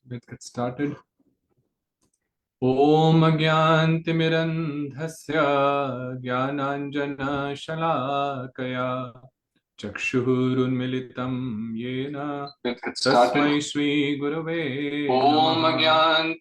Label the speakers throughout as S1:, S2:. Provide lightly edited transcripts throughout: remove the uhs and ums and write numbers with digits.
S1: Let's get started. Om Agyantimirandhasya Jnananjana Shalakaya Chakshurunmilitam Yena
S2: Let's get started.
S1: Tasmai Shri Gurave
S2: Om
S1: Namaha.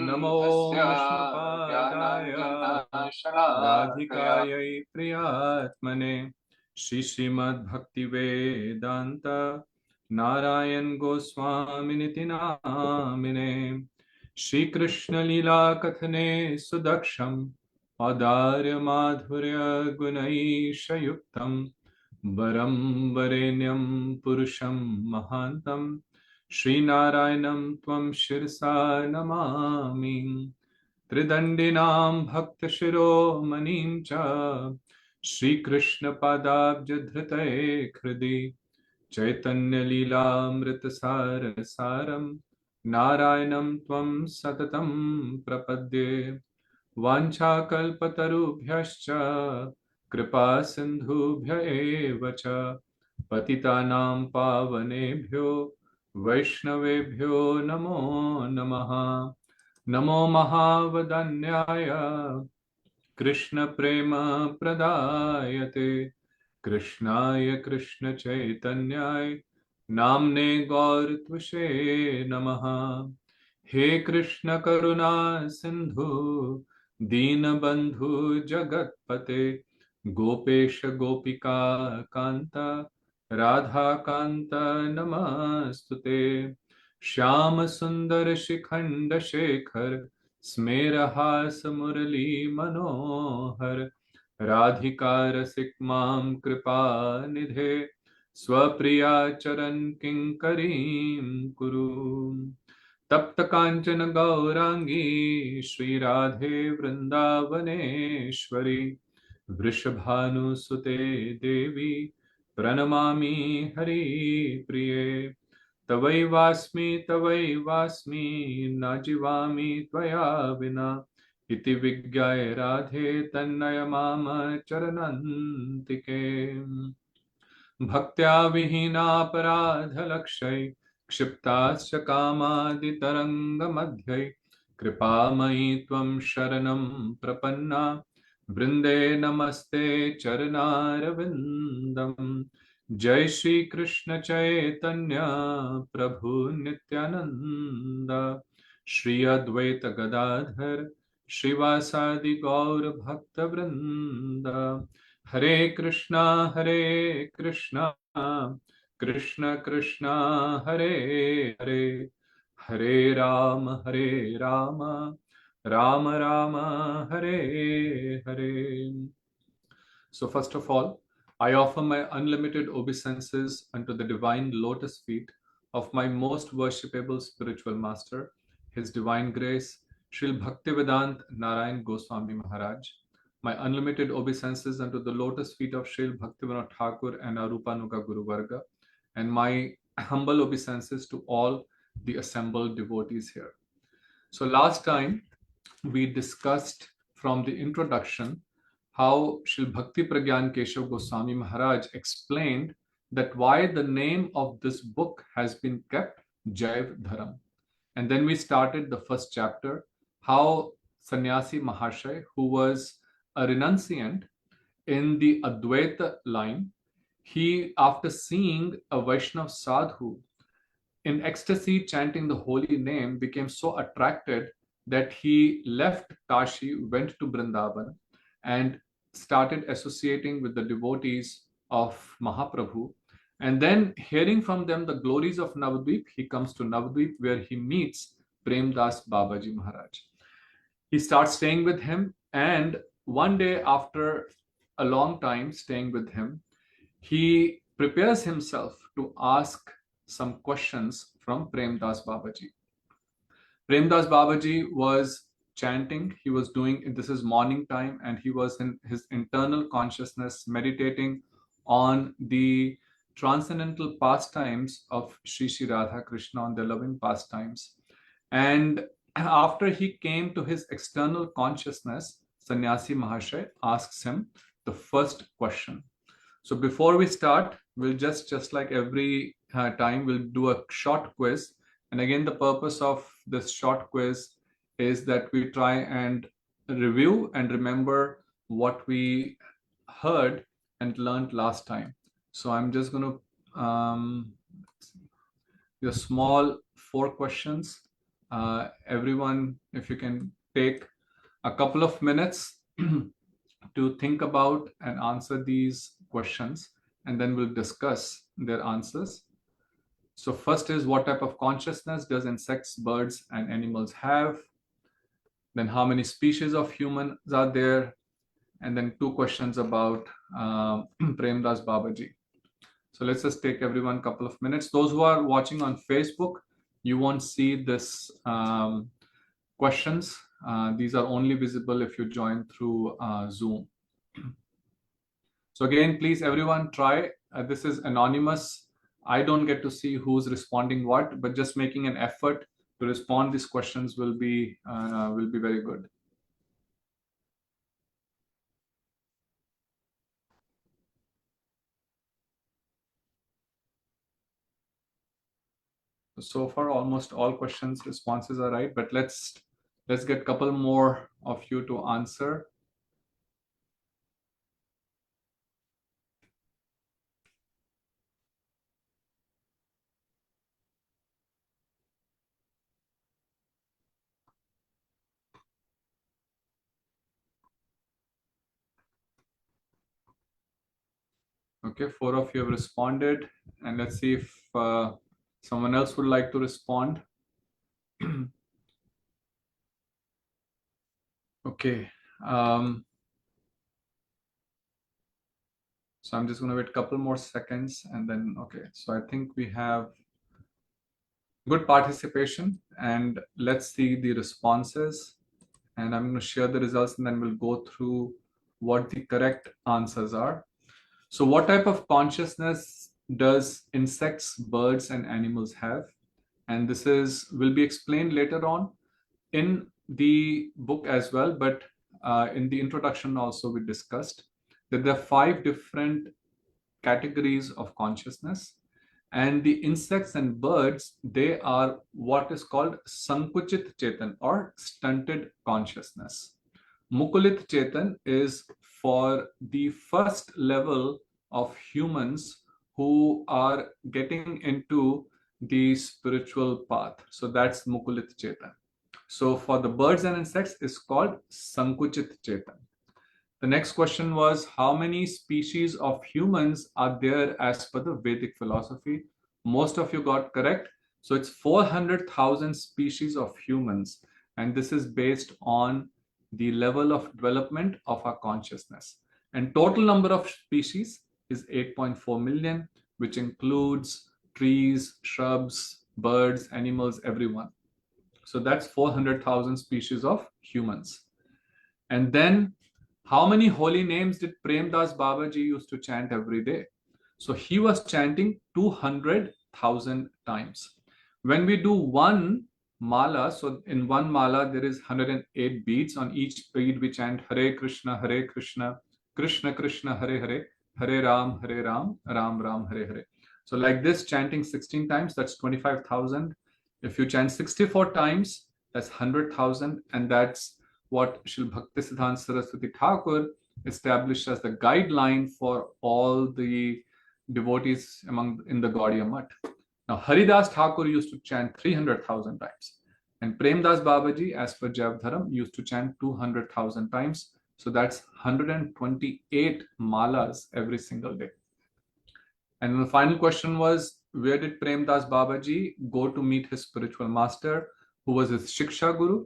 S1: Namo
S2: Agyantimirandhasya
S1: Vishnupadaya
S2: Jnananjana Shalakaya
S1: Radhikayai Priyatmane Shri Srimad Bhakti Vedanta Narayan Goswami Namine Shri Krishna Lila Kathane Sudaksham Adarya Madhurya Gunaisha Yuktam Varam Varenyam Purusham Mahantam Shri Narayanam Tvam Shirsa Namami Tridandinam Bhakta Shiromanim Cha Shri Krishna Padabja Dhritaye Khridi Chaitanya Leela Sar Saram Narayanam Tvam Satatam Prapadye Vancha Kalpatarubhyascha Kripa Sindhubhya eva cha Patitanam Pavanebhyo Vaishnavebhyo Namo Namaha Namo Mahavadanyaya Krishna Prema Pradayate Krishnaya Krishna Chaitanyaya Namne Gaur Tvashe Namaha He Krishna Karuna Sindhu Deenabandhu Jagatpate Gopesha Gopika Kanta Radha Kanta Namastute Shyama Sundar Shikhanda Shekhar स्मेरहास Murli Manohar Radhika रसिक मां कृपा निधे स्वप्रिया चरण किंकरीं कुरु तप्त कांचन गौरांगी श्री राधे वृंदावनेश्वरी वृषभानुसुते देवी प्रणमामि हरि प्रिये तवैवास्मि न जीवामि त्वया विना इति विज्ञाय राधे तन्नय माम चरनन्तिके भक्त्या विहीनापराधलक्षै क्षिप्ताश्च कामादितरङ्गमध्यै कृपामयि त्वं शरणं प्रपन्ना वृन्दे नमस्ते चरणारविन्दम् जय श्री कृष्ण चैतन्य प्रभु नित्यानंद श्री अद्वैत गदाधर श्रीवासादि गौर भक्त वृंद हरे Krishna Krishna Krishna Hare Hare Hare Ram Ram Ram Hare Hare. So first of all, I offer my unlimited obeisances unto the divine lotus feet of my most worshipable spiritual master, His Divine Grace, Srila Bhaktivedant Narayan Goswami Maharaj. My unlimited obeisances unto the lotus feet of Srila Bhaktivinoda Thakur and Arupanuga Guru Varga, and my humble obeisances to all the assembled devotees here. So last time we discussed from the introduction how Shri Bhakti Pragyan Keshav Goswami Maharaj explained that why the name of this book has been kept Jaiva Dharma. And then we started the first chapter, how Sannyasi Mahashay, who was a renunciant in the Advaita line, he, after seeing a Vaishnav sadhu in ecstasy chanting the holy name, became so attracted that he left Kashi, went to Vrindavan, and started associating with the devotees of Mahaprabhu. And then, hearing from them the glories of Navadvip, he comes to Navadvip where he meets Premdas Babaji Maharaj. He starts staying with him, and one day, after a long time staying with him, he prepares himself to ask some questions from Premdas Babaji. Premdas Babaji was chanting, he was doing, this is morning time, and he was in his internal consciousness meditating on the transcendental pastimes of Sri Sri Radha Krishna, on the loving pastimes. And after he came to his external consciousness, Sannyasi Mahashay asks him the first question. So before we start, we'll just like every time, we'll do a short quiz, And again, the purpose of this short quiz is that we try and review and remember what we heard and learned last time. So I'm just going to do a small 4 questions. Everyone, if you can take a couple of minutes to think about and answer these questions, and then we'll discuss their answers. So first is, what type of consciousness does insects, birds, and animals have? Then how many species of humans are there? And then 2 questions about Premdas Babaji. So let's just take everyone a couple of minutes. Those who are watching on Facebook, you won't see this questions. These are only visible if you join through Zoom. So again, please everyone try. This is anonymous. I don't get to see who's responding what, but just making an effort to respond these questions will be very good. So far, almost all questions responses are right, but let's get a couple more of you to answer. Okay, 4 of you have responded, and let's see if someone else would like to respond. Okay. So I'm just going to wait a couple more seconds and then, okay. So I think we have good participation, and let's see the responses. And I'm going to share the results, and then we'll go through what the correct answers are. So what type of consciousness does insects, birds, and animals have? And this will be explained later on in the book as well, but in the introduction also we discussed that there are 5 different categories of consciousness, and the insects and birds, they are what is called sankuchit chetan or stunted consciousness. Mukulit chetan is for the first level of humans who are getting into the spiritual path. So that's Mukulit chetan. So for the birds and insects, it's called Sankuchit Chetan. The next question was, how many species of humans are there as per the Vedic philosophy? Most of you got correct. So it's 400,000 species of humans. And this is based on the level of development of our consciousness. And total number of species is 8.4 million, which includes trees, shrubs, birds, animals, everyone. So that's 400,000 species of humans. And then how many holy names did Premdas Babaji used to chant every day? So he was chanting 200,000 times. When we do one mala, so in one mala there is 108 beads. On each bead we chant Hare Krishna, Krishna Krishna, Hare Hare, Hare Ram, Ram Ram, Hare Hare. So like this, chanting 16 times, that's 25,000. If you chant 64 times, that's 100,000, and that's what Srila Bhaktisiddhanta Saraswati Thakur established as the guideline for all the devotees in the Gaudiya Math. Now, Haridas Thakur used to chant 300,000 times, and Premdas Babaji, as per Jaiva Dharma, used to chant 200,000 times. So that's 128 malas every single day. And the final question was, where did Premdas Babaji go to meet his spiritual master, who was his Shiksha Guru,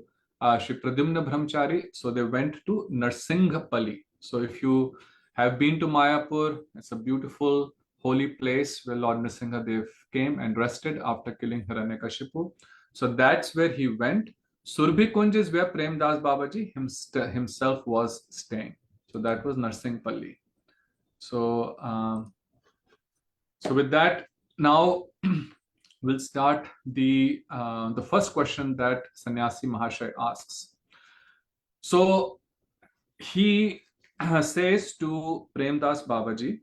S1: Shri Pradyumna Brahmachari? So they went to Narsinghapalli. So if you have been to Mayapur, it's a beautiful holy place where Lord Nrsimhadev came and rested after killing Hiranyakashipu. So that's where he went. Surbhi Kunj is where Premdas Babaji himself was staying. So that was Narsinghapalli. So with that, now we'll start the first question that Sannyasi Mahashay asks. So he says to Premdas Babaji,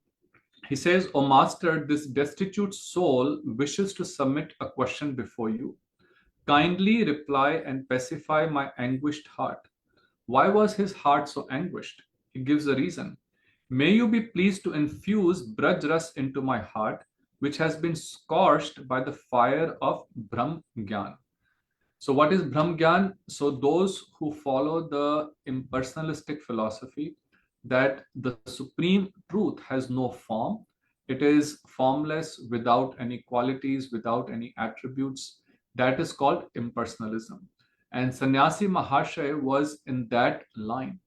S1: he says, "O Master, this destitute soul wishes to submit a question before you. Kindly reply and pacify my anguished heart. Why was his heart so anguished? He gives a reason. May you be pleased to infuse Braj Ras into my heart, which has been scorched by the fire of Brahm Gyan. So, what is Brahm Gyan? So, those who follow the impersonalistic philosophy that the supreme truth has no form, it is formless, without any qualities, without any attributes, that is called impersonalism. And Sannyasi Mahashay was in that line.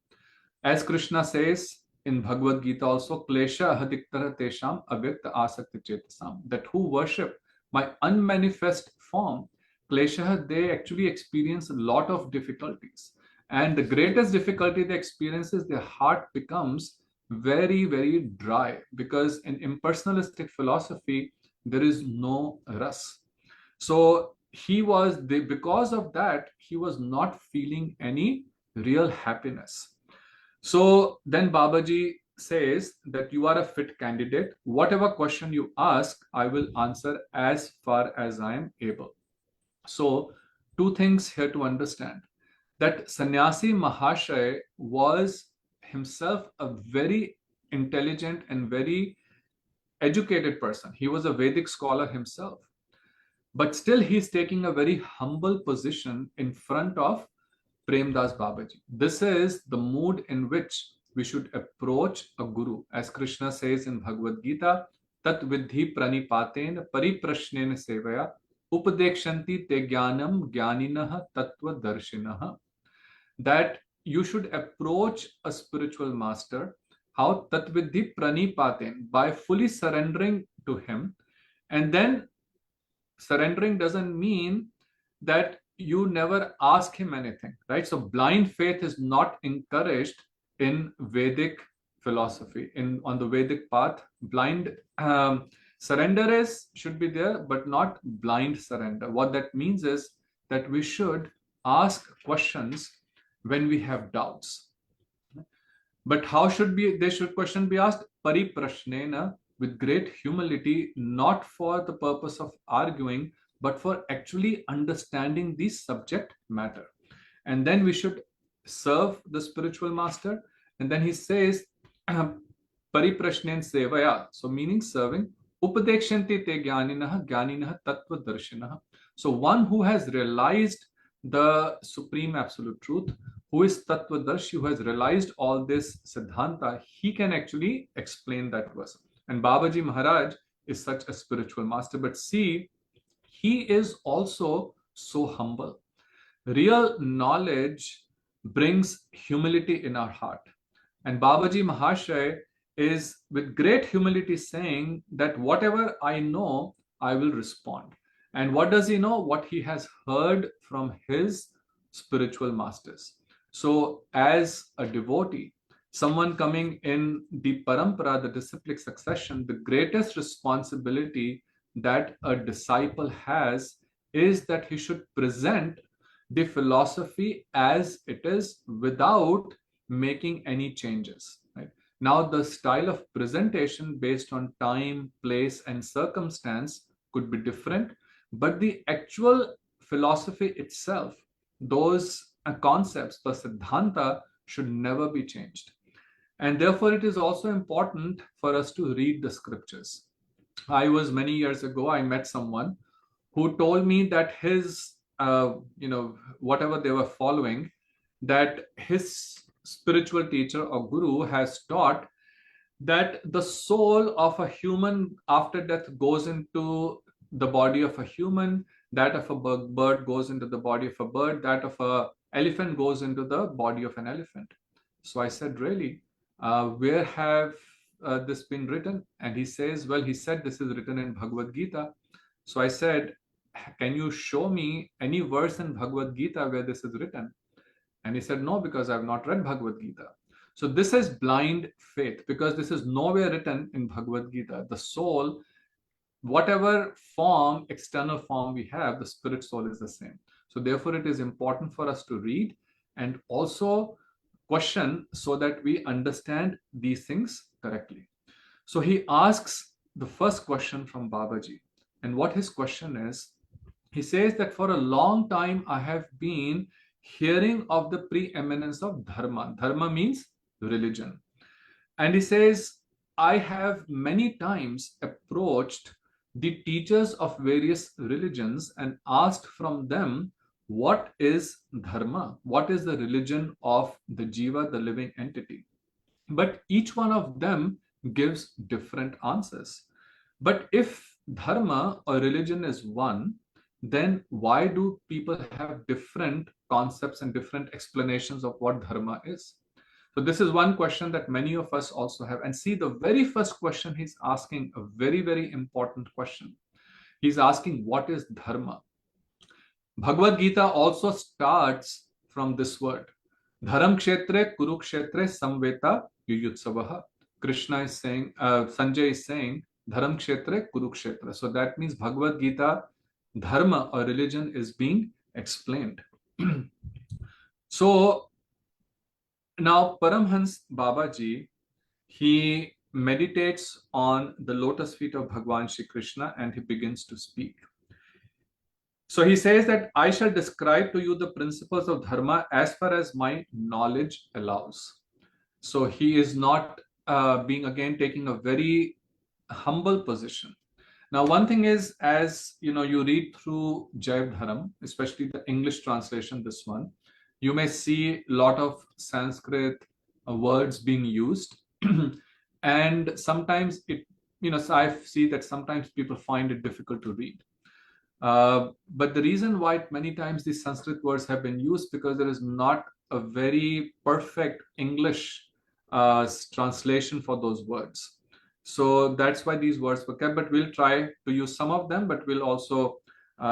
S1: As Krishna says in Bhagavad Gita also, Klesha Hadiktara Tesham Avyakta Asakti Chetasam, that who worship my unmanifest form, Klesha, they actually experience a lot of difficulties. And the greatest difficulty they experience is their heart becomes very, very dry, because in impersonalistic philosophy, there is no ras. So because of that, he was not feeling any real happiness. So then Babaji says that you are a fit candidate. Whatever question you ask, I will answer as far as I am able. So, two things here to understand, that Sannyasi Mahashay was himself a very intelligent and very educated person. He was a Vedic scholar himself, but still he's taking a very humble position in front of Premdas Babaji. This is the mood in which we should approach a guru. As Krishna says in Bhagavad Gita, Tat vidhi pranipaten pariprashnen sevaya upadekshanti te jnanam jnaninah tattva darshinah. That you should approach a spiritual master. How? Tat vidhi pranipaten, by fully surrendering to him. And then surrendering doesn't mean that you never ask him anything, right? So blind faith is not encouraged in Vedic philosophy. In on the Vedic path, blind surrender is should be there, but not blind surrender. What that means is that we should ask questions when we have doubts. But how should be they should question be asked? Pariprashnena, with great humility, not for the purpose of arguing, but for actually understanding the subject matter. And then we should serve the spiritual master. And then he says, Pariprashnen sevaya, so meaning serving. Upadekshanti te jnaninah tattva darshinah. So one who has realized the supreme absolute truth, who is Tattvadarshi, who has realized all this Siddhanta, he can actually explain that to us. And Babaji Maharaj is such a spiritual master. But see, he is also so humble. Real knowledge brings humility in our heart. And Babaji Mahashay is with great humility saying that whatever I know, I will respond. And what does he know? What he has heard from his spiritual masters. So, as a devotee, someone coming in the parampara, the disciplic succession, the greatest responsibility that a disciple has is that he should present the philosophy as it is without making any changes. Right? Now, the style of presentation based on time, place, and circumstance could be different, but the actual philosophy itself, those concepts, the siddhanta, should never be changed. And therefore, it is also important for us to read the scriptures. Many years ago, I met someone who told me that his, whatever they were following, that his spiritual teacher or guru has taught that the soul of a human after death goes into the body of a human, that of a bird goes into the body of a bird, that of a elephant goes into the body of an elephant. So I said, really? Where have this been written? And he says, well, he said this is written in Bhagavad Gita. So I said, can you show me any verse in Bhagavad Gita where this is written? And he said, no, because I've not read Bhagavad Gita. So this is blind faith, because this is nowhere written in Bhagavad Gita. The soul, whatever form, external form we have, the spirit soul is the same. So therefore, it is important for us to read and also question so that we understand these things correctly. So he asks the first question from Babaji. And what his question is, He says that for a long time I have been hearing of the preeminence of dharma. Dharma means religion. And he says, I have many times approached the teachers of various religions and asked from them, what is dharma? What is the religion of the jiva, the living entity? But each one of them gives different answers. But if dharma or religion is one, then why do people have different concepts and different explanations of what dharma is? So this is one question that many of us also have. And see, the very first question he's asking, a very, very important question. He's asking, what is dharma? Bhagavad Gita also starts from this word. Dharam kshetre kurukshetre samveta yuyutsavaha. Krishna is saying, Sanjay is saying, Dharam kshetre kurukshetra. So that means Bhagavad Gita, dharma or religion is being explained. So now Paramhans Babaji, he meditates on the lotus feet of Bhagwan Shri Krishna and he begins to speak. So he says that I shall describe to you the principles of dharma as far as my knowledge allows. So he is not taking a very humble position. Now, one thing is, as you know, you read through Jaiva Dharam, especially the English translation, this one, you may see a lot of Sanskrit words being used. And sometimes so I see that sometimes people find it difficult to read. But the reason why many times these Sanskrit words have been used because there is not a very perfect English translation for those words. So that's why these words were kept, but we'll try to use some of them, but we'll also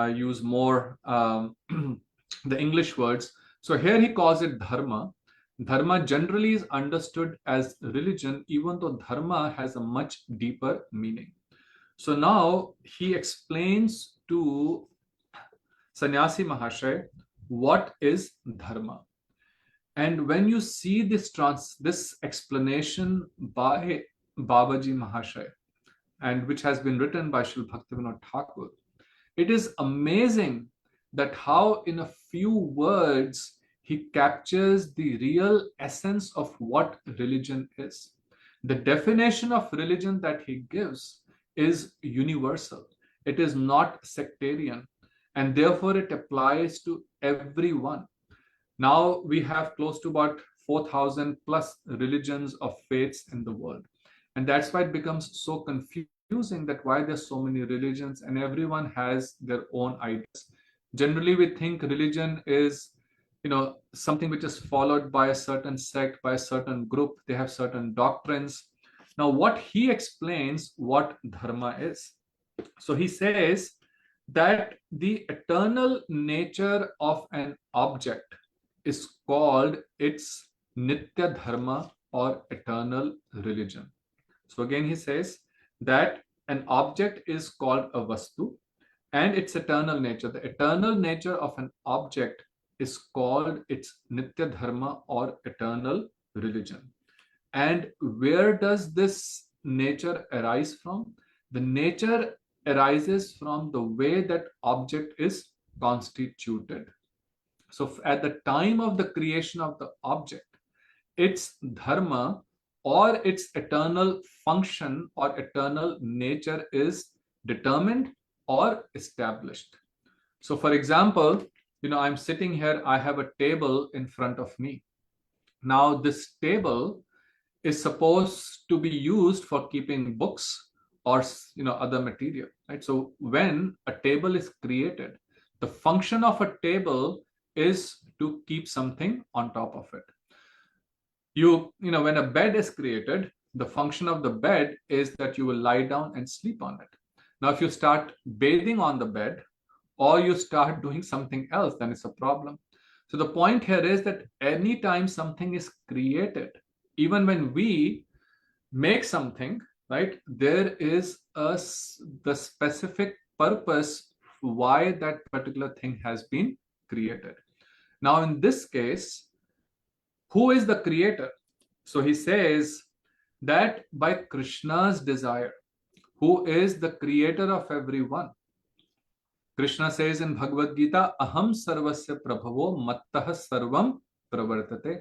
S1: use more the English words. So here he calls it dharma. Dharma generally is understood as religion, even though dharma has a much deeper meaning. So now he explains to Sannyasi Mahashay what is dharma. And when you see this explanation by Babaji Mahashay, and which has been written by Srila Bhaktivinoda Thakur, it is amazing that how in a few words he captures the real essence of what religion is. The definition of religion that he gives is universal. It is not sectarian, and therefore it applies to everyone. Now we have close to about 4,000 plus religions of faiths in the world. And that's why it becomes so confusing that why there's so many religions and everyone has their own ideas. Generally, we think religion is, something which is followed by a certain sect, by a certain group. They have certain doctrines. Now, what he explains what dharma is. So he says that the eternal nature of an object is called its nitya dharma or eternal religion. So again, he says that an object is called a vastu and its eternal nature. The eternal nature of an object is called its nitya dharma or eternal religion. And where does this nature arise from? The nature arises from the way that object is constituted. So at the time of the creation of the object, its dharma or its eternal function or eternal nature is determined or established. So for example, I'm sitting here, I have a table in front of me. Now this table is supposed to be used for keeping books or other material, right? So when a table is created, the function of a table is to keep something on top of it. When a bed is created, the function of the bed is that you will lie down and sleep on it. Now, if you start bathing on the bed or you start doing something else, then it's a problem. So the point here is that anytime something is created, even when we make something, right, there is the specific purpose why that particular thing has been created. Now, in this case, who is the creator? So he says that by Krishna's desire, who is the creator of everyone. Krishna says in Bhagavad Gita, Aham sarvasya prabhavo mattah sarvam pravartate.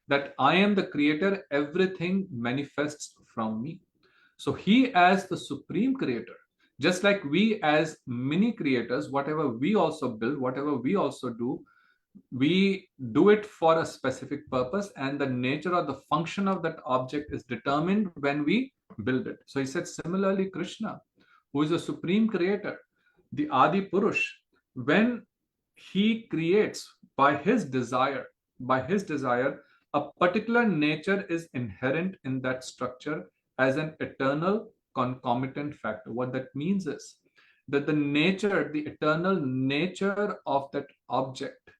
S1: That I am the creator, everything manifests from me. So he as the supreme creator, just like we as mini creators, whatever we also build, whatever we also do, we do it for a specific purpose, and the nature or the function of that object is determined when we build it. So he said, similarly, Krishna, who is the supreme creator, the Adi Purush, when he creates by his desire, a particular nature is inherent in that structure as an eternal concomitant factor. What that means is that the eternal nature of that object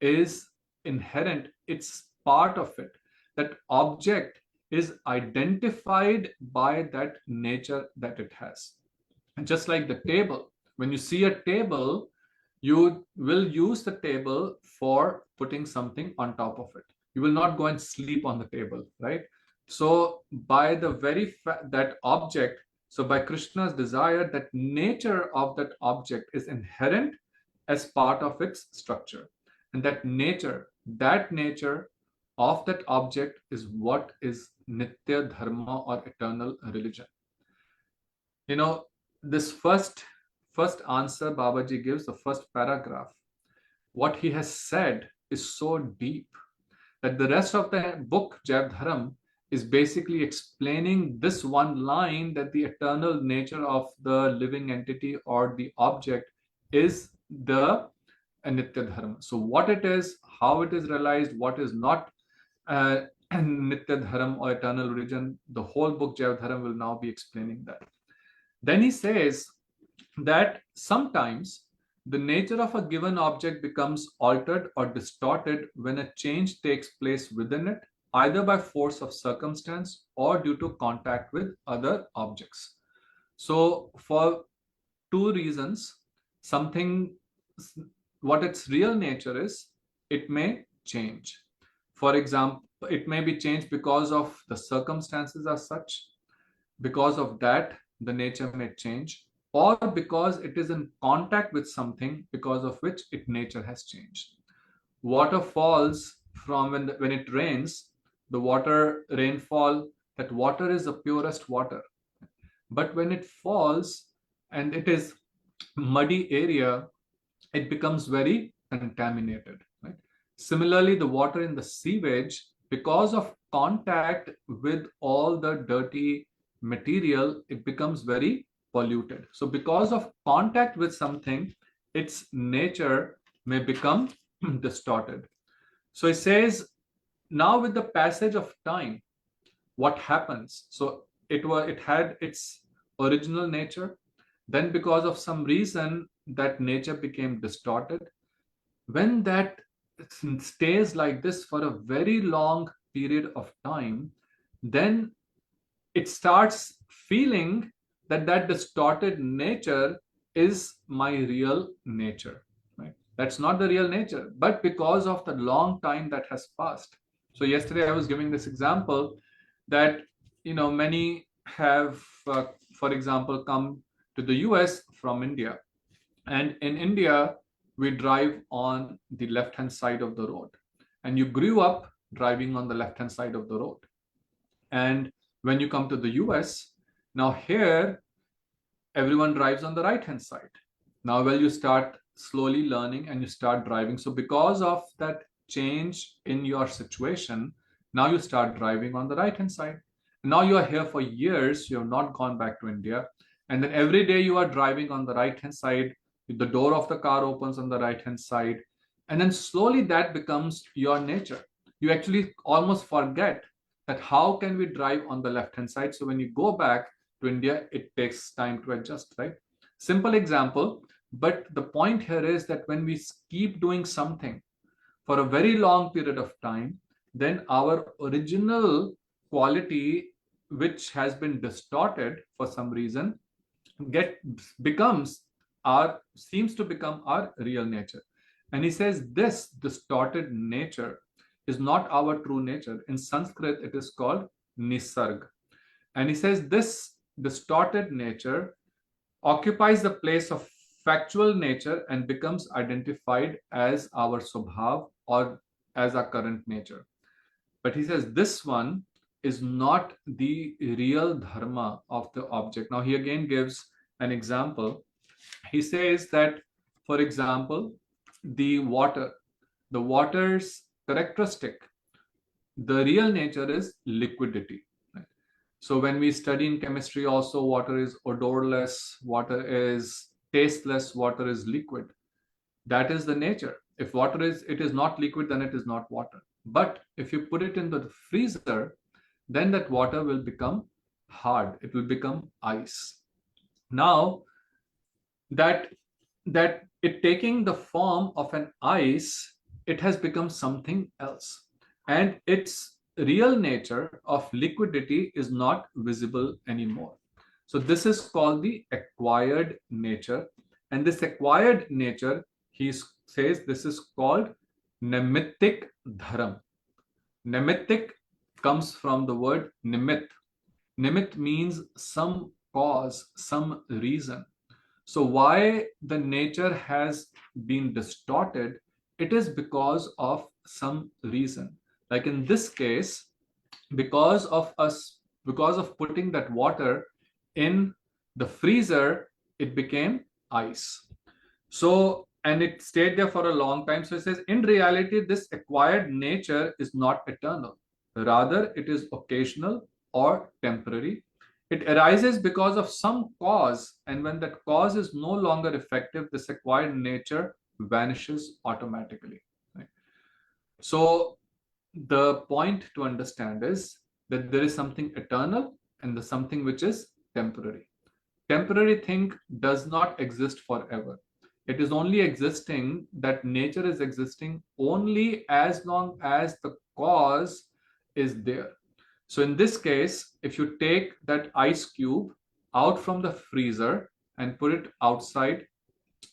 S1: is inherent, it's part of it. That object is identified by that nature that it has. And just like the table, when you see a table, you will use the table for putting something on top of it. You will not go and sleep on the table, right? So by the very that object, so by Krishna's desire, that nature of that object is inherent as part of its structure. And that nature of that object is what is Nitya Dharma or eternal religion. You know, this first answer Babaji gives, the first paragraph, what he has said is so deep that the rest of the book, Jaiva Dharam, is basically explaining this one line, that the eternal nature of the living entity or the object is the Nitya Dharma. So what it is, how it is realized, what is not Nitya Dharma or eternal religion, the whole book Jaiva Dharam will now be explaining that. Then he says that sometimes the nature of a given object becomes altered or distorted when a change takes place within it, either by force of circumstance or due to contact with other objects. So for two reasons, something, what its real nature is, it may change. For example, it may be changed because of the circumstances as such. Because of that, the nature may change, or because it is in contact with something because of which its nature has changed. Water falls from when it rains, the water rainfall, that water is the purest water. But when it falls and it is muddy area, it becomes very contaminated. Right? Similarly, the water in the sewage, because of contact with all the dirty material, it becomes very polluted. So because of contact with something, its nature may become distorted. So it says, now with the passage of time, what happens? So it had its original nature. Then because of some reason, that nature became distorted. When that stays like this for a very long period of time, then it starts feeling that that distorted nature is my real nature. Right? That's not the real nature, but because of the long time that has passed. So yesterday I was giving this example that many have, for example, come to the US from India, and in India we drive on the left hand side of the road, and you grew up driving on the left hand side of the road. And when you come to the US, now here everyone drives on the right hand side. Now you start slowly learning and you start driving. So because of that change in your situation, now you start driving on the right hand side. Now you are here for years, you have not gone back to India, and then every day you are driving on the right hand side, the door of the car opens on the right hand side, and then slowly that becomes your nature. You actually almost forget that how can we drive on the left hand side. So when you go back to India, it takes time to adjust, right? Simple example, but the point here is that when we keep doing something for a very long period of time, then our original quality, which has been distorted for some reason, seems to become our real nature. And he says this distorted nature is not our true nature. In Sanskrit, it is called nisarg. And he says this distorted nature occupies the place of factual nature and becomes identified as our Swabhav or as our current nature. But he says this one is not the real dharma of the object. Now, he again gives an example. He says that, for example, the water, the water's characteristic, the real nature is liquidity. Right? So when we study in chemistry, also water is odorless, water is tasteless, water is liquid. That is the nature. If water is, it is not liquid, then it is not water. But if you put it in the freezer, then that water will become hard. It will become ice. Now, that that it taking the form of an ice, it has become something else, and its real nature of liquidity is not visible anymore. So this is called the acquired nature, and this acquired nature, he says, this is called nimittic dharam. Nimittic comes from the word nimit. Nimit means some cause, some reason. So why the nature has been distorted, it is because of some reason. Like in this case, because of putting that water in the freezer, it became ice. So, and it stayed there for a long time. So it says, in reality, this acquired nature is not eternal. Rather, it is occasional or temporary. It arises because of some cause, and when that cause is no longer effective, this acquired nature vanishes automatically. Right? So the point to understand is that there is something eternal and there's something which is temporary. Temporary thing does not exist forever. It is only existing, that nature is existing only as long as the cause is there. So in this case, if you take that ice cube out from the freezer and put it outside,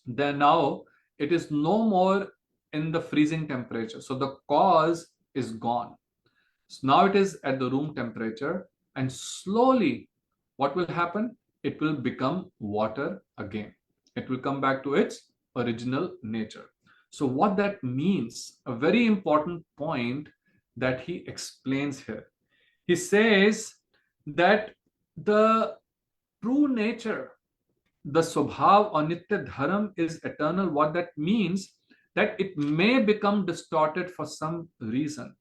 S1: then now it is no more in the freezing temperature. So the cause is gone. So now it is at the room temperature, and slowly what will happen? It will become water again. It will come back to its original nature. So what that means, a very important point that he explains here. He says that the true nature, the Swabhav or Nitya Dharam, is eternal. What that means, that it may become distorted for some reason,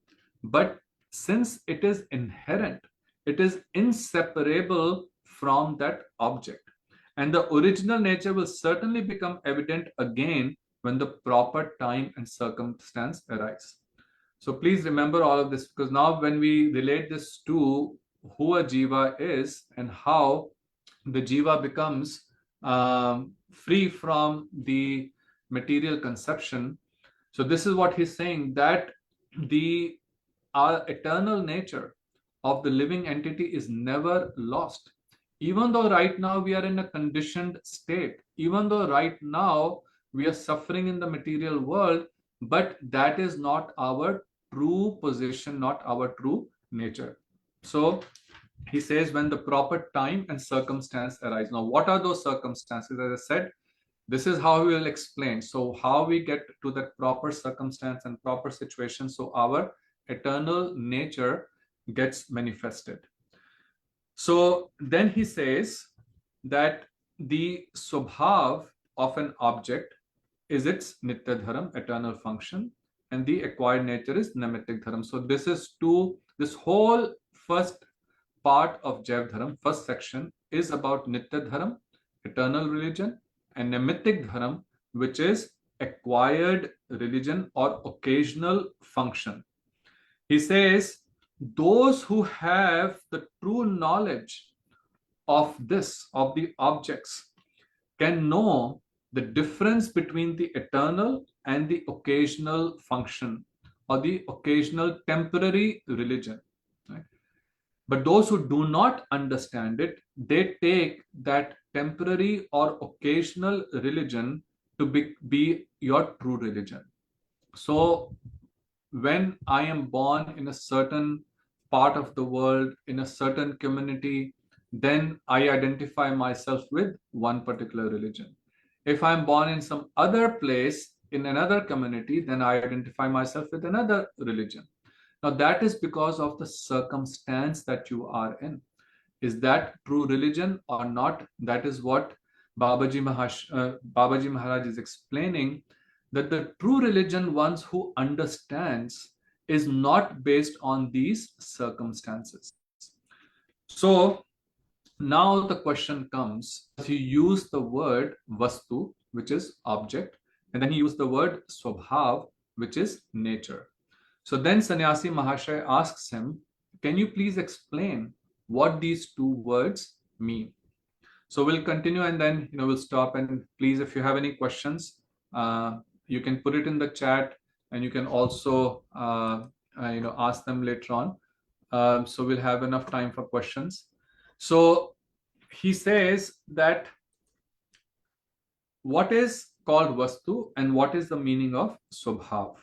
S1: but since it is inherent, it is inseparable from that object. And the original nature will certainly become evident again when the proper time and circumstance arise. So please remember all of this, because now when we relate this to who a jiva is and how the jiva becomes free from the material conception. So this is what he's saying, that the our eternal nature of the living entity is never lost. Even though right now we are in a conditioned state, even though right now we are suffering in the material world, but that is not our true position, not our true nature. So he says, when the proper time and circumstance arise. Now, what are those circumstances? As I said, this is how we will explain. So how we get to that proper circumstance and proper situation, so our eternal nature gets manifested. So then he says that the Swabhav of an object is its Nitya Dharam, eternal function, and the acquired nature is Naimittik Dharam. So this whole first part of Jaiva Dharam, first section, is about Nitya Dharam, eternal religion, and Naimittik Dharam, which is acquired religion or occasional function. He says, those who have the true knowledge of this, of the objects, can know the difference between the eternal and the occasional function or the occasional temporary religion. Right? But those who do not understand it, they take that temporary or occasional religion to be your true religion. So when I am born in a certain part of the world, in a certain community, then I identify myself with one particular religion. If I'm born in some other place, in another community, then I identify myself with another religion. Now, that is because of the circumstance that you are in. Is that true religion or not? That is what Babaji Maharaj is explaining, that the true religion, ones who understands, is not based on these circumstances. So now the question comes, he used the word vastu, which is object, and then he used the word swabhav, which is nature. So then Sannyasi Mahashay asks him, can you please explain what these two words mean? So we'll continue and then we'll stop. And please, if you have any questions, you can put it in the chat, and you can also ask them later on. So we'll have enough time for questions. So he says that what is called vastu and what is the meaning of swabhav.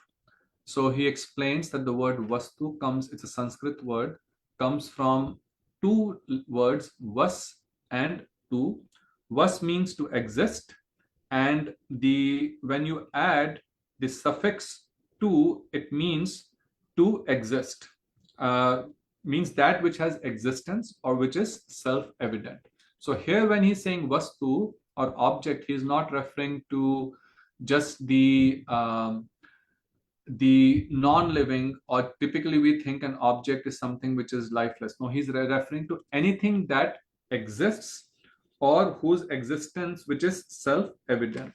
S1: So he explains that the word vastu it's a Sanskrit word, comes from two words, vas and tu. Vas means to exist, and when you add the suffix tu, it means to exist. Means that which has existence or which is self-evident. So here when he's saying vastu or object, he's not referring to just the non-living, or typically we think an object is something which is lifeless. No, he's referring to anything that exists or whose existence which is self-evident.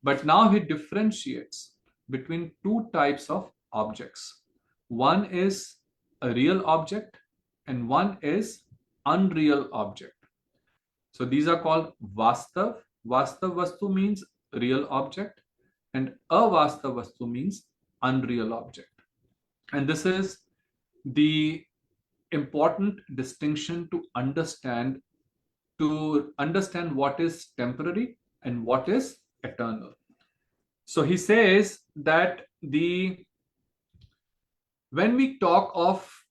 S1: But now he differentiates between two types of objects. One is a real object and one is unreal object. So these are called vastav. Vastav vastu means real object, and avastav vastu means unreal object. And this is the important distinction to understand what is temporary and what is eternal. So he says that when we talk of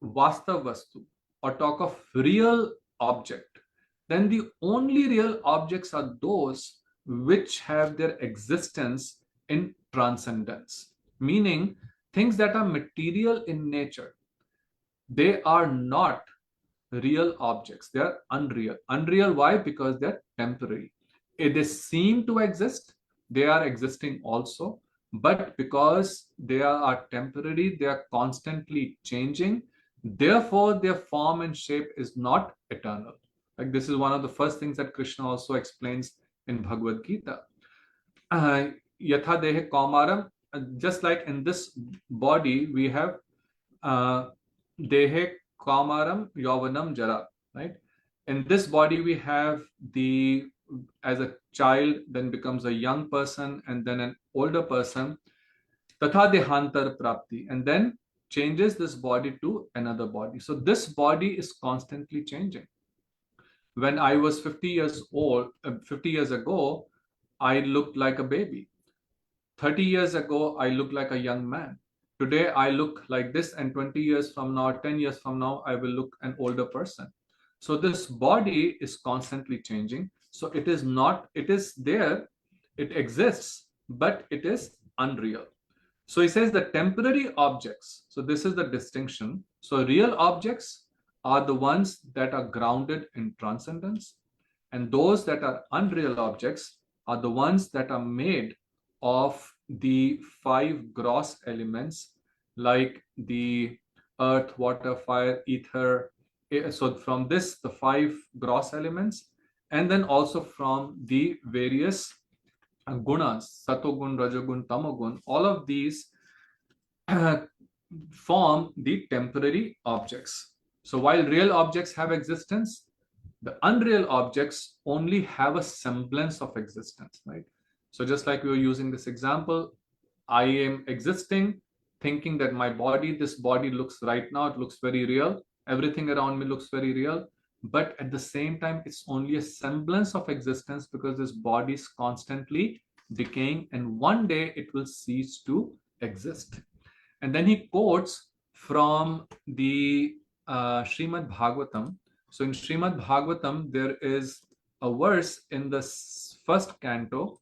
S1: vastav vastu or talk of real object, then the only real objects are those which have their existence in transcendence, meaning things that are material in nature. They are not real objects. They are unreal. Unreal, why? Because they're temporary. They seem to exist. They are existing also. But because they are temporary, they are constantly changing. Therefore, their form and shape is not eternal. Like this is one of the first things that Krishna also explains in Bhagavad Gita. Yatha dehe kaumaram, just like in this body, we have dehe kaumaram yavanam jara, right? In this body, we have as a child, then becomes a young person, and then an older person, tatha dehantar prapti, and then changes this body to another body. So this body is constantly changing. When I was 50 years old, 50 years ago, I looked like a baby. 30 years ago, I looked like a young man. Today, I look like this, and 20 years from now, 10 years from now, I will look an older person. So this body is constantly changing. So it is there, it exists, but it is unreal. So he says the temporary objects. So this is the distinction. So real objects are the ones that are grounded in transcendence, and those that are unreal objects are the ones that are made of the 5 gross elements, like the earth, water, fire, ether. So from this, the 5 gross elements, and then also from the various gunas, satogun, rajogun, tamogun, all of these form the temporary objects. So while real objects have existence, the unreal objects only have a semblance of existence, right? So just like we were using this example, I am existing, thinking that this body looks right now, it looks very real. Everything around me looks very real. But at the same time, it's only a semblance of existence because this body is constantly decaying, and one day it will cease to exist. And then he quotes from the Srimad Bhagavatam. So in Srimad Bhagavatam, there is a verse in the first canto,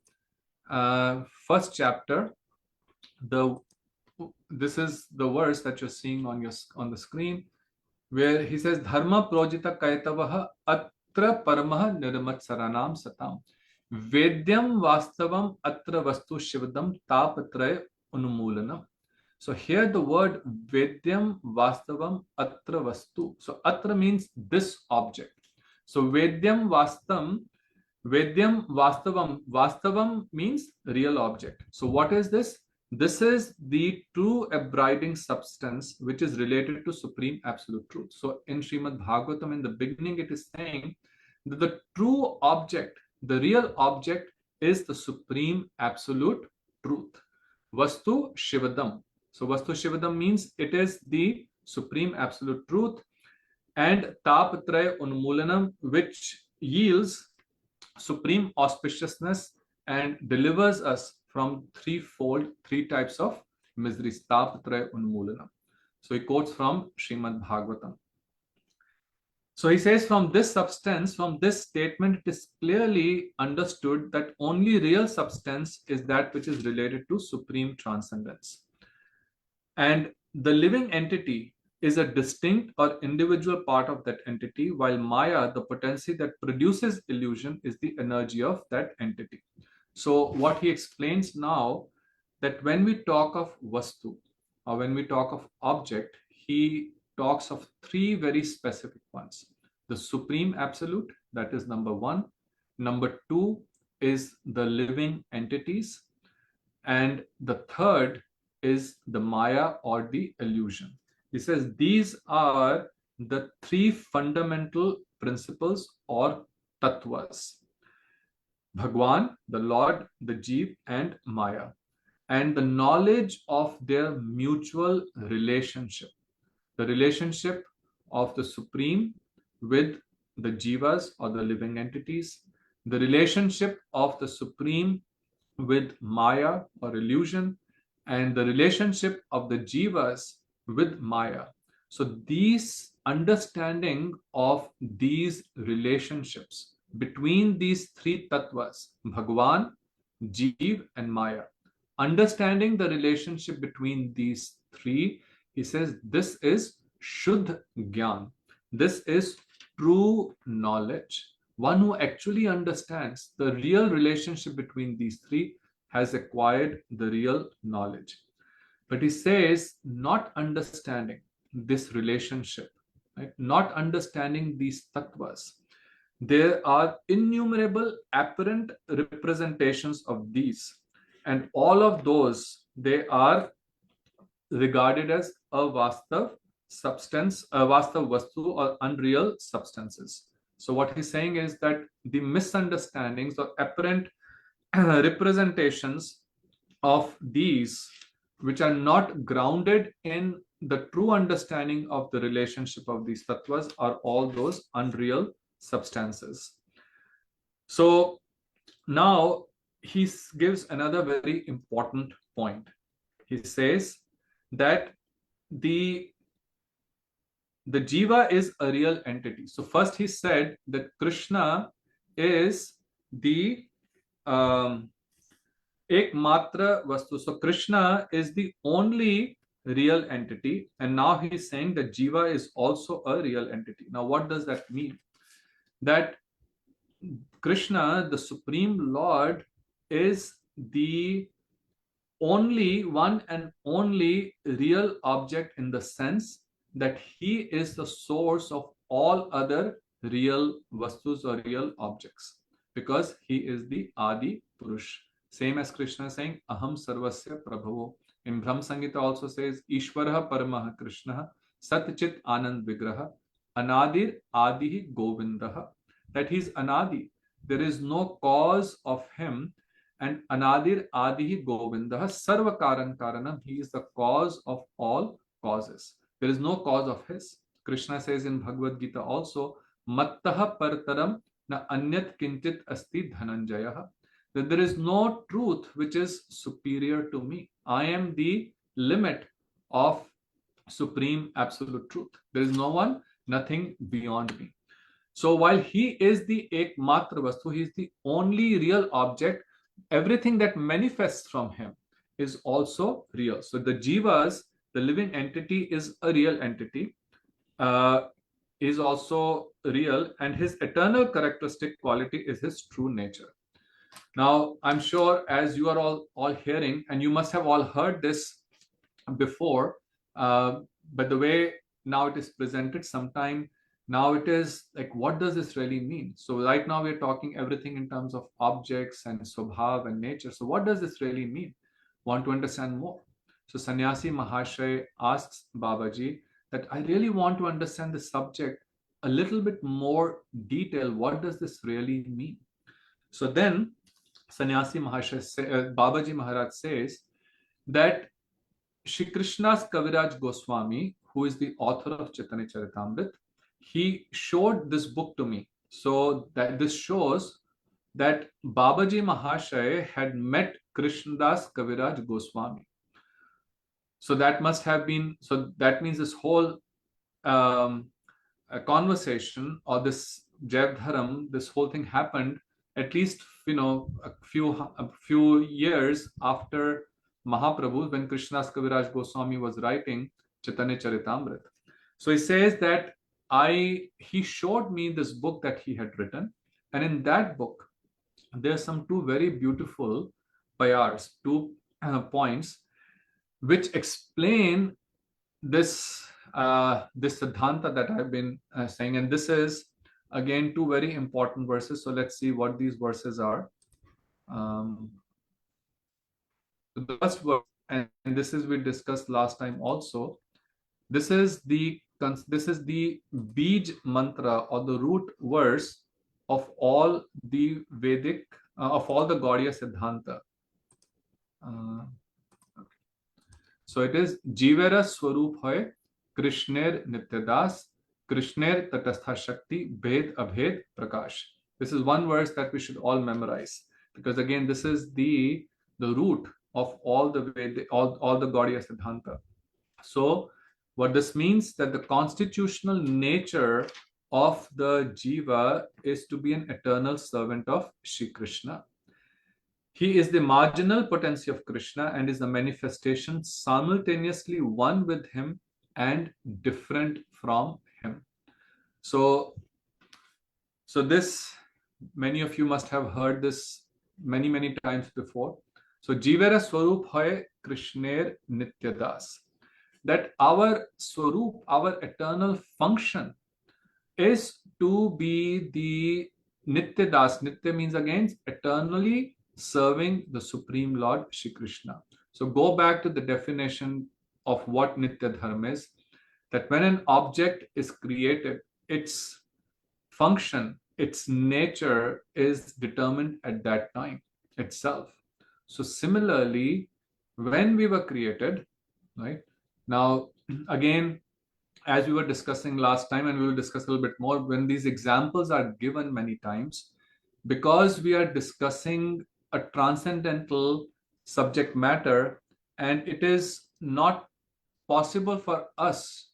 S1: first chapter. This is the verse that you're seeing on the screen, where he says, Dharma projita kaitavaha atra paramah nirmat saranam satam. Vedyam vastavam atra vastu shivadam tapatraya unmoolanam. So here the word Vedyam Vastavam Atra Vastu. So Atra means this object. So Vedyam Vastavam. Vastavam means real object. So what is this? This is the true abiding substance which is related to Supreme Absolute Truth. So in Srimad Bhagavatam, in the beginning, it is saying that the true object, the real object, is the Supreme Absolute Truth. Vastu Shivadam. So Vastu Shivadam means it is the Supreme Absolute Truth, and Tapatraya Unmoolanam, which yields supreme auspiciousness and delivers us from three types of miseries. Tapatraya Unmoolanam. So he quotes from Srimad Bhagavatam. So he says, from this substance, from this statement, it is clearly understood that only real substance is that which is related to supreme transcendence. And the living entity is a distinct or individual part of that entity, while Maya, the potency that produces illusion, is the energy of that entity. So what he explains now, that when we talk of Vastu, or when we talk of object, he talks of three very specific ones. The Supreme Absolute, that is number one. Number two is the living entities. And the third is the Maya or the illusion. He says these are the three fundamental principles or tattvas. Bhagwan, the Lord, the Jeev, and Maya. And the knowledge of their mutual relationship. The relationship of the Supreme with the Jivas or the living entities. The relationship of the Supreme with Maya or illusion, and the relationship of the Jivas with Maya. So these understanding of these relationships between these three tattvas, Bhagwan, Jeev, and Maya, understanding the relationship between these three, he says this is Shuddh Gyan. This is true knowledge. One who actually understands the real relationship between these three has acquired the real knowledge. But he says, not understanding this relationship, right? Not understanding these tattvas, there are innumerable apparent representations of these, and all of those, they are regarded as avastav substance, avastav vastu, or unreal substances. So what he's saying is that the misunderstandings or apparent representations of these, which are not grounded in the true understanding of the relationship of these tattvas, are all those unreal substances. So now he gives another very important point. He says that the Jiva is a real entity. So first he said that Krishna is the ekmatra vastu. So Krishna is the only real entity, and now he's saying that Jiva is also a real entity. Now what does that mean? That Krishna, the Supreme Lord, is the only one and only real object, in the sense that he is the source of all other real vastus or real objects, because he is the Adi Purush. Same as Krishna saying, Aham Sarvasya Prabhavo. In Brahm Samhita also says, Ishvaraha Paramaha Krishna, Satchit Anand Vigraha, Anadir Adihi Govindaha. That he is Anadi. There is no cause of him. And Anadir Adihi Govindaha Sarva Karan Karanam. He is the cause of all causes. There is no cause of his. Krishna says in Bhagavad Gita also, Mattaha Partaram na Anyat Kinchit Asti Dhananjayaha. That there is no truth which is superior to me. I am the limit of Supreme Absolute Truth. There is no one, nothing beyond me. So while he is the ekmatra vastu, he is the only real object, everything that manifests from him is also real. So the jivas, the living entity, is a real entity, uh, is also real, and his eternal characteristic quality is his true nature. Now, I'm sure as you are all hearing, and you must have all heard this before, uh, but the way now it is presented, sometime now it is like, what does this really mean? So right now we're talking everything in terms of objects and swabhav and nature. So what does this really mean? Want to understand more? So Sannyasi Mahashay asks Babaji that I really want to understand the subject a little bit more detail. What does this really mean? So then Sannyasi Mahashay, Babaji Maharaj says that Shri Krishna's Kaviraj Goswami, who is the author of Chaitanya Charitamrit, he showed this book to me. So that this shows that Babaji Mahashay had met Krishnadas Kaviraj Goswami. So that must have been, so that means this whole um, conversation or this Jaiva Dharam, this whole thing happened at least, a few years after Mahaprabhu, when Krishnadas Kaviraj Goswami was writing Chaitanya Charitamrit. So he says that he showed me this book that he had written, and in that book there are some two very beautiful payars, two points which explain this Siddhanta that I've been saying, and this is again two very important verses. So let's see what these verses are. The first verse, and this is we discussed last time also. This is the Bij mantra, or the root verse of all the Vedic, of all the Gaudiya Siddhanta. So it is Jivera Swarup Hoy, Krishner Nityadas, Krishner Tatastha Shakti, Bhed Abhed Prakash. This is one verse that we should all memorize, because again, this is the root of all the Gaudiya Siddhanta. So what this means, that the constitutional nature of the Jiva is to be an eternal servant of Shri Krishna. He is the marginal potency of Krishna and is the manifestation simultaneously one with him and different from him. So this, many of you must have heard this many times before. So Jivera Swarup Hoy Krishner Nityadas. That our Swarup, our eternal function, is to be the Nityadas. Nitya means again eternally serving the Supreme Lord Shri Krishna. So go back to the definition of what Nitya Dharma is, that when an object is created, its function, its nature is determined at that time itself. So similarly, when we were created, right? Now, again, as we were discussing last time, and we will discuss a little bit more, when these examples are given many times, because we are discussing a transcendental subject matter, and it is not possible for us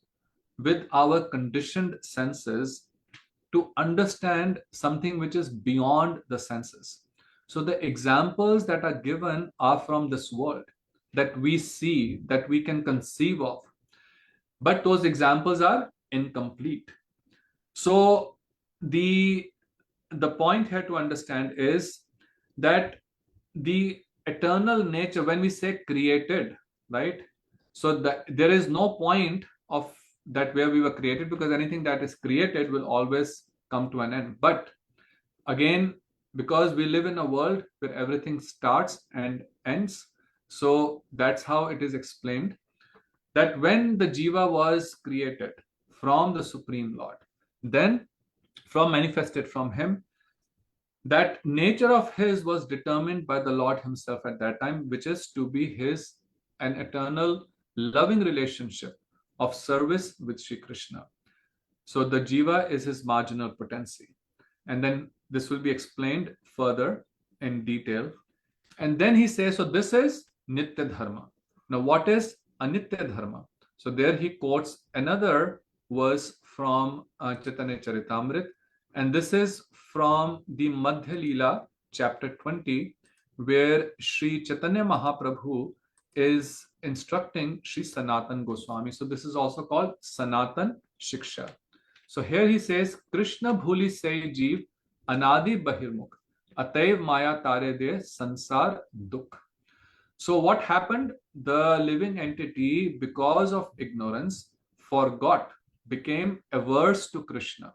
S1: with our conditioned senses to understand something which is beyond the senses. So the examples that are given are from this world, that we see, that we can conceive of, but those examples are incomplete. So the point here to understand is that the eternal nature, when we say created, right? So that there is no point of that where we were created, because anything that is created will always come to an end. But again, because we live in a world where everything starts and ends, so that's how it is explained, that when the jiva was created from the Supreme Lord, then from manifested from him, that nature of his was determined by the Lord himself at that time, which is to be his an eternal loving relationship of service with Shri Krishna. So the jiva is his marginal potency. And then this will be explained further in detail. And then he says, so this is Nitya Dharma. Now, what is Anitya Dharma? So there he quotes another verse from Chaitanya Charitamrit, And this is from the Madhya Leela, chapter 20, where Sri Chaitanya Mahaprabhu is instructing Sri Sanatan Goswami. So this is also called Sanatan Shiksha. So here he says, Krishna bhuli say jeev anadi bahirmukh ataiv maya tare de sansar dukh. So what happened? The living entity, because of ignorance, forgot, became averse to Krishna.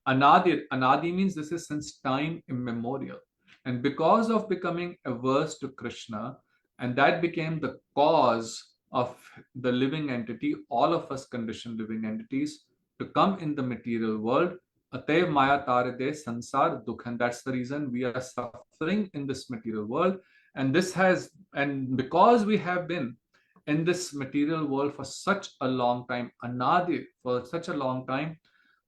S1: Anadi means this is since time immemorial. And because of becoming averse to Krishna, and that became the cause of the living entity, all of us conditioned living entities, to come in the material world. Atev maya taride sansar dukh. And that's the reason we are suffering in this material world. And because we have been in this material world for such a long time, anadi, for such a long time,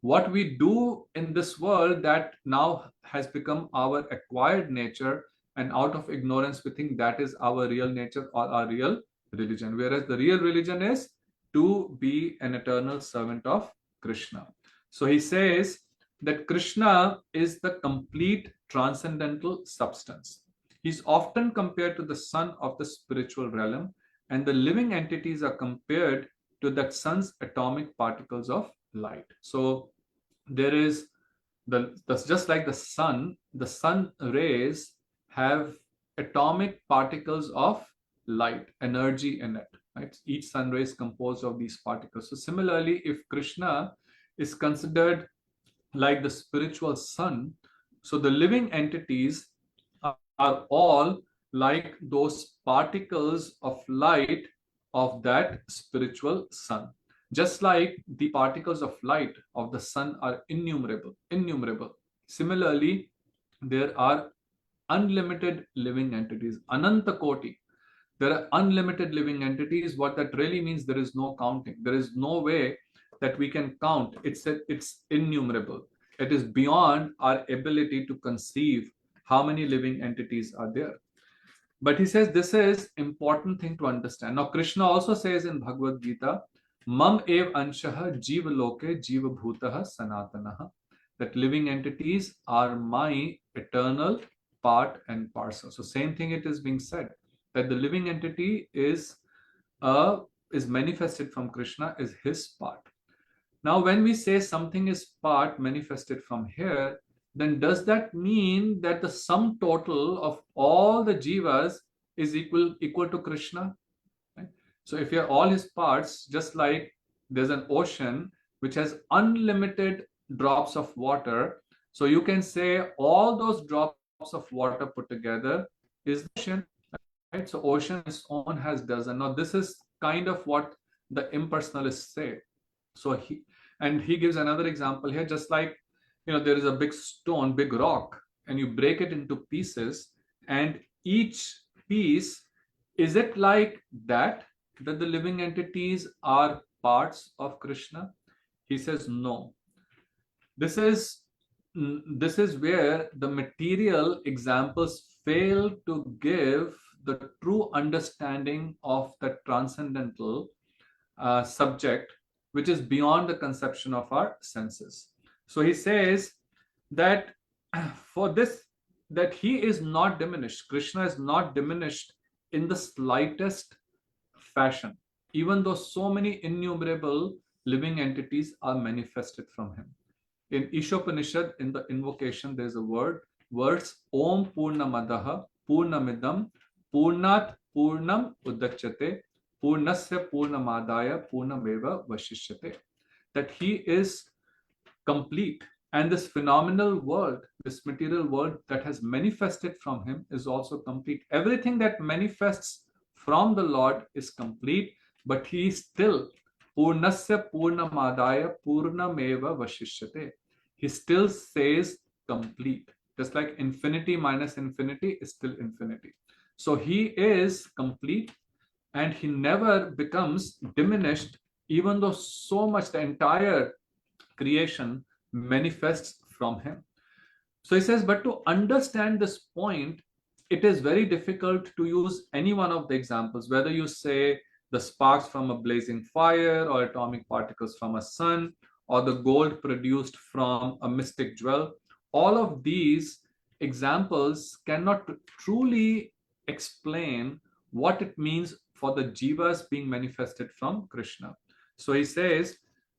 S1: what we do in this world that now has become our acquired nature, and out of ignorance we think that is our real nature or our real religion, whereas the real religion is to be an eternal servant of Krishna. So he says that Krishna is the complete transcendental substance. He's often compared to the sun of the spiritual realm, and the living entities are compared to that sun's atomic particles of light. So there is that's just like the sun rays have atomic particles of light energy in it, right? Each sun ray is composed of these particles. So similarly, if Krishna is considered like the spiritual sun, so the living entities are all like those particles of light of that spiritual sun. Just like the particles of light of the sun are innumerable. Similarly, there are unlimited living entities, Ananta Koti. There are unlimited living entities. What that really means, there is no counting. There is no way that we can count. It's innumerable. It is beyond our ability to conceive how many living entities are there. But he says this is important thing to understand. Now Krishna also says in Bhagavad Gita, Mam ev anshaha jiva loke jiva bhutaha sanatanaha, that living entities are my eternal part and parcel. So same thing it is being said, that the living entity is manifested from Krishna, is his part. Now when we say something is part manifested from here, then does that mean that the sum total of all the jivas is equal to Krishna? Right? So if you're all his parts, just like there's an ocean which has unlimited drops of water, so you can say all those drops of water put together is the ocean, right? So ocean its own has dozen. Now this is kind of what the impersonalists say. So he gives another example here, just like there is a big stone, big rock, and you break it into pieces, and each piece, is it like that the living entities are parts of Krishna? He says no. This is where the material examples fail to give the true understanding of the transcendental subject, which is beyond the conception of our senses. So he says that for this, that he is not diminished, Krishna is not diminished in the slightest fashion, even though so many innumerable living entities are manifested from him. In Ishopanishad, in the invocation, there's a words Om Purnamadaha Purnamidam Purnat Purnam Udachyate Purnasya Purnamadaya Purnameva Vashishyate, that he is complete. And this phenomenal world, this material world that has manifested from him is also complete. Everything that manifests from the Lord is complete, but he is still Purnasya Purnamadaya Purnameva Vashishyate. He still says complete. Just like infinity minus infinity is still infinity. So he is complete, and he never becomes diminished, even though so much the entire creation manifests from him. So he says, but to understand this point, it is very difficult to use any one of the examples, whether you say the sparks from a blazing fire or atomic particles from a sun, or the gold produced from a mystic jewel. All of these examples cannot truly explain what it means for the jivas being manifested from Krishna. So he says,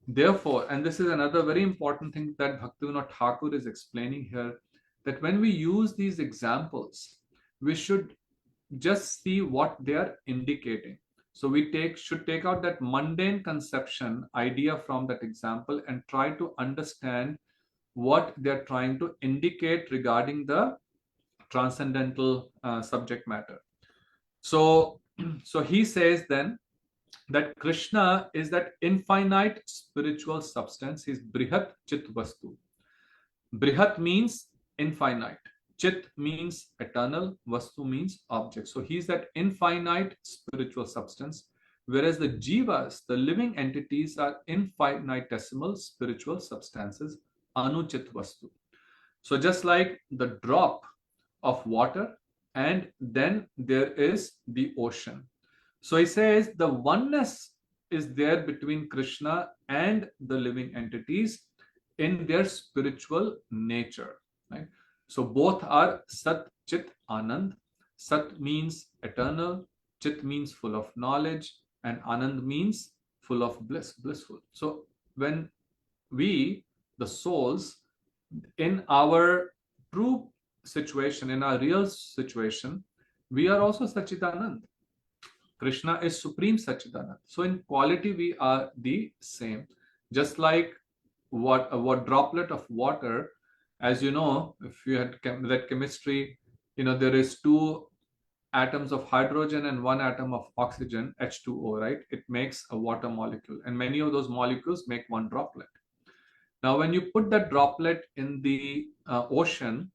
S1: therefore, and this is another very important thing that Bhaktivinoda Thakur is explaining here, that when we use these examples, we should just see what they are indicating. So we should take out that mundane conception idea from that example and try to understand what they're trying to indicate regarding the transcendental subject matter. So, so he says then that Krishna is that infinite spiritual substance. He's Brihat Chit Vastu. Brihat means infinite. Chit means eternal. Vastu means object. So he's that infinite spiritual substance, whereas the jivas, the living entities, are infinitesimal spiritual substances, anuchit vastu. So just like the drop of water, and then there is the ocean. So he says the oneness is there between Krishna and the living entities in their spiritual nature. Right? So both are Sat, Chit, Anand. Sat means eternal, Chit means full of knowledge, and Anand means full of bliss, blissful. So when we, the souls, in our true situation, in our real situation, we are also Sachidanand. Krishna is Supreme Sachidanand. So in quality, we are the same. Just like what droplet of water, as you know, if you had read chemistry, there is two atoms of hydrogen and one atom of oxygen, H2O, right? It makes a water molecule, and many of those molecules make one droplet. Now, when you put that droplet in the ocean,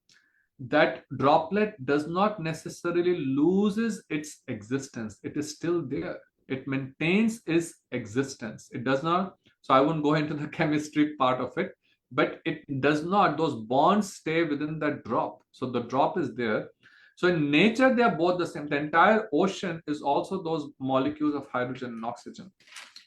S1: that droplet does not necessarily loses its existence. It is still there. It maintains its existence. It does not. So I won't go into the chemistry part of it, but it does not. Those bonds stay within that drop. So the drop is there. So in nature, they are both the same. The entire ocean is also those molecules of hydrogen and oxygen.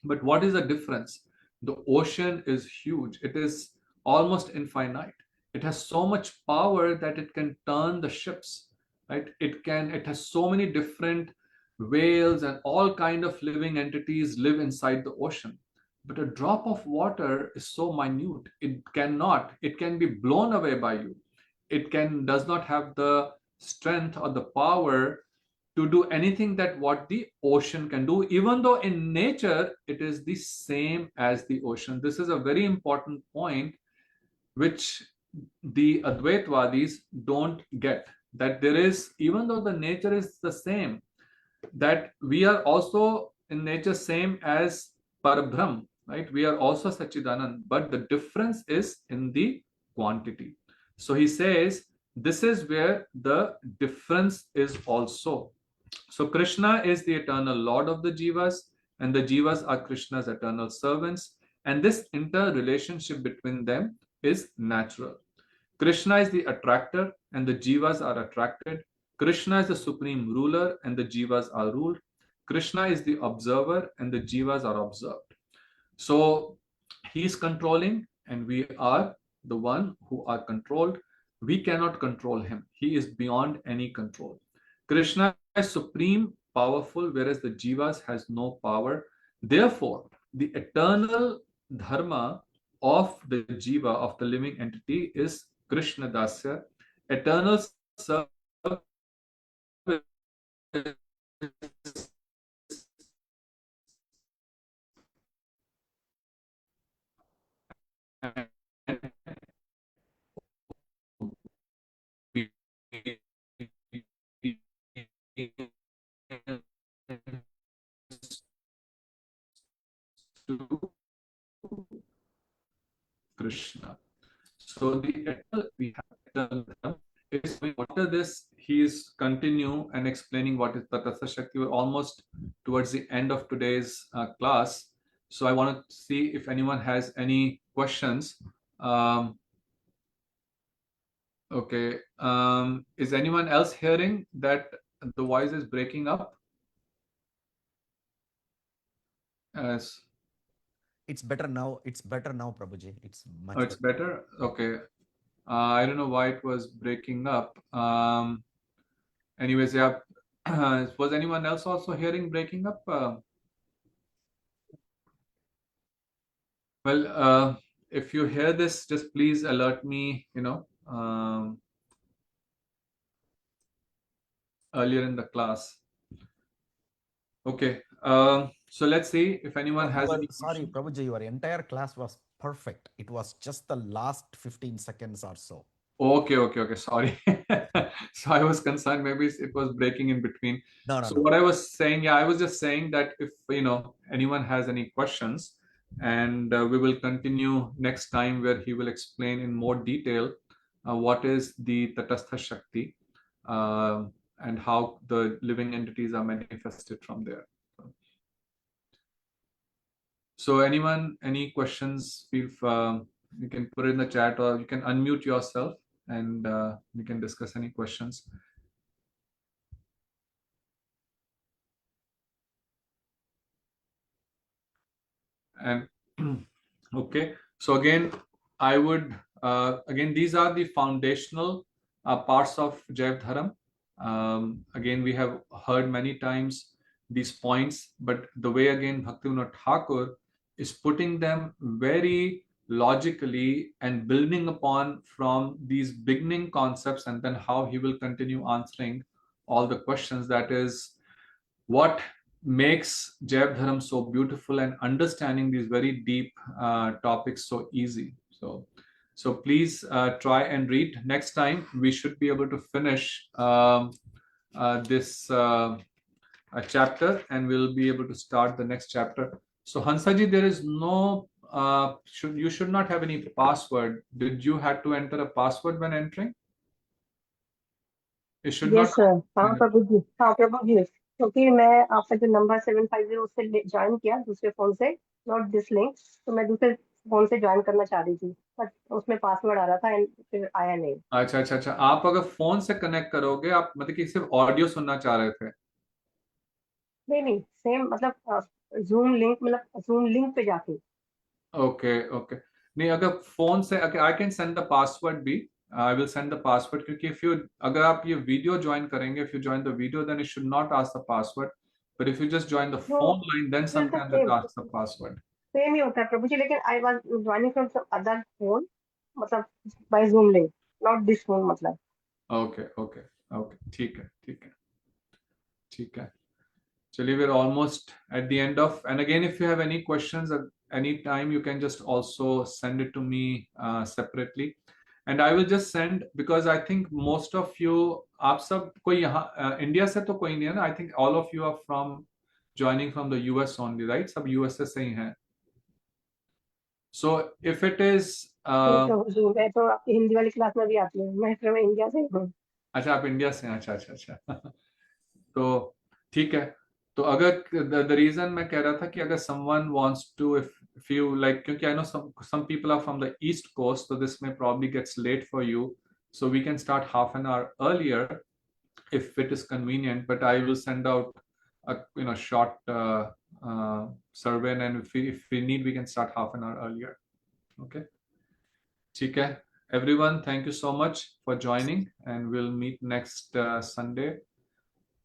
S1: But what is the difference? The ocean is huge. It is almost infinite. It has so much power that it can turn the ships, right? It has so many different whales and all kind of living entities live inside the ocean. But a drop of water is so minute. It can be blown away by you. Does not have the strength or the power to do anything that what the ocean can do, even though in nature it is the same as the ocean. This is a very important point which the Advaitwadis don't get, that there is, even though the nature is the same, that we are also in nature same as Parabrahm, right? We are also Sachidanand, but the difference is in the quantity. So he says this is where the difference is also. So Krishna is the eternal Lord of the Jivas, and the Jivas are Krishna's eternal servants. And this interrelationship between them is natural. Krishna is the attractor, and the Jivas are attracted. Krishna is the supreme ruler, and the Jivas are ruled. Krishna is the observer, and the Jivas are observed. So he is controlling, and we are the one who are controlled. We cannot control him. He is beyond any control. Krishna is supreme, powerful, whereas the Jivas has no power. Therefore, the eternal dharma of the Jiva, of the living entity, is Krishna Dasya. Eternal service to Krishna. So the eternal we have eternal dharma is, after this he is continue and explaining what is Tatastha Shakti. We're almost towards the end of today's class. So I want to see if anyone has any questions. Okay. Is anyone else hearing that the voice is breaking up? Yes.
S3: It's better now. It's better now, Prabhuji. It's
S1: Oh,
S3: much
S1: it's
S3: better.
S1: better? Okay. I don't know why it was breaking up. Anyways, yeah. Was anyone else also hearing breaking up? Well, if you hear this, just please alert me, earlier in the class. Okay. So let's see if anyone has any
S3: Sorry,
S1: question.
S3: Prabhuji, your entire class was perfect. It was just the last 15 seconds or so.
S1: Okay. Sorry. So I was concerned maybe it was breaking in between.
S3: No.
S1: So what I was saying, yeah, I was just saying that if anyone has any questions, and we will continue next time where he will explain in more detail what is the Tatastha Shakti, and how the living entities are manifested from there. So anyone, any questions, feel you can put it in the chat, or you can unmute yourself, and we can discuss any questions. And okay, so again, I would again, these are the foundational parts of Jaiva Dharam. Again, we have heard many times these points, but the way again Bhaktivinoda Thakur is putting them very logically and building upon from these beginning concepts, and then how he will continue answering all the questions. That is what makes Jaiva Dharam so beautiful, and understanding these very deep topics so easy. So please try and read. Next time we should be able to finish this chapter, and we'll be able to start the next chapter. So Hansaji, there is no you should not have any password. Did you have to enter a password when entering? It should not.
S2: Yes sir. हाँ प्रभु जी, क्योंकि मैं आपका जो number 750 उससे join किया दूसरे phone से, not this link, तो मैं दूसरे फोन से ज्वाइन करना चाह रही थी, बट उसमें पासवर्ड आ रहा था एंड फिर आया नहीं.
S1: अच्छा. आप अगर फोन से कनेक्ट करोगे, आप मतलब कि सिर्फ ऑडियो सुनना चाह रहे थे?
S2: नहीं सेम मतलब जूम लिंक, मतलब जूम लिंक पे जाके.
S1: ओके. नहीं, अगर फोन से, I can send the password भी. I will send the password, क्योंकि इफ यू, अगर आप ये वीडियो ज्वाइन करेंगे, if you join the video, then it should not ask the password. But if you just join the
S2: no,
S1: phone line, then
S2: तो
S1: sometimes it asks the password.
S2: Same ही होता है प्रभु जी, लेकिन I was joining from some other phone, मतलब by zoom link, not this phone मतलब.
S1: Okay. ठीक है. Chali, we're almost at the end of. And again, if you have any questions at any time, you can just also send it to me separately, and I will just send, because I think most of you, आप सब कोई यहाँ India से तो कोई नहीं है ना? I think all of you are joining from the US only, right? सब USA से ही हैं. So if it is
S2: प्रभु जी, मैं तो आपकी हिंदी वाली क्लास में भी आती हूँ, मैं फिर इंडिया से हूँ.
S1: अच्छा, आप इंडिया से हैं? अच्छा. तो ठीक है. तो अगर द रीजन मैं कह रहा था कि अगर someone wants to, if you like, क्योंकि I know some people are from the east coast, so this may probably gets late for you, so we can start half an hour earlier if it is convenient, but I will send out a short survey, and if we need, we can start half an hour earlier. Okay, ठीक है. Everyone, thank you so much for joining, and we'll meet next Sunday.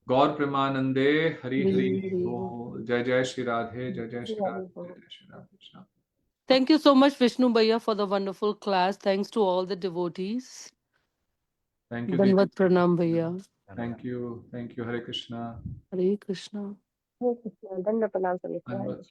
S1: गौर प्रेमानंदे, हरि हरि बोल. जय जय श्री राधे, जय जय श्री राधे, जय जय Shri Radhe Krishna.
S4: Thank you so much, Vishnu Bhaiya, for the wonderful class. Thanks to all the devotees.
S1: Thank you.
S4: Dandavat Pranam Bhaiya.
S1: Thank you. Hare Krishna.
S4: Hare Krishna.
S2: धन्यवाद प्रणाम सभी को.
S1: धन्यवाद.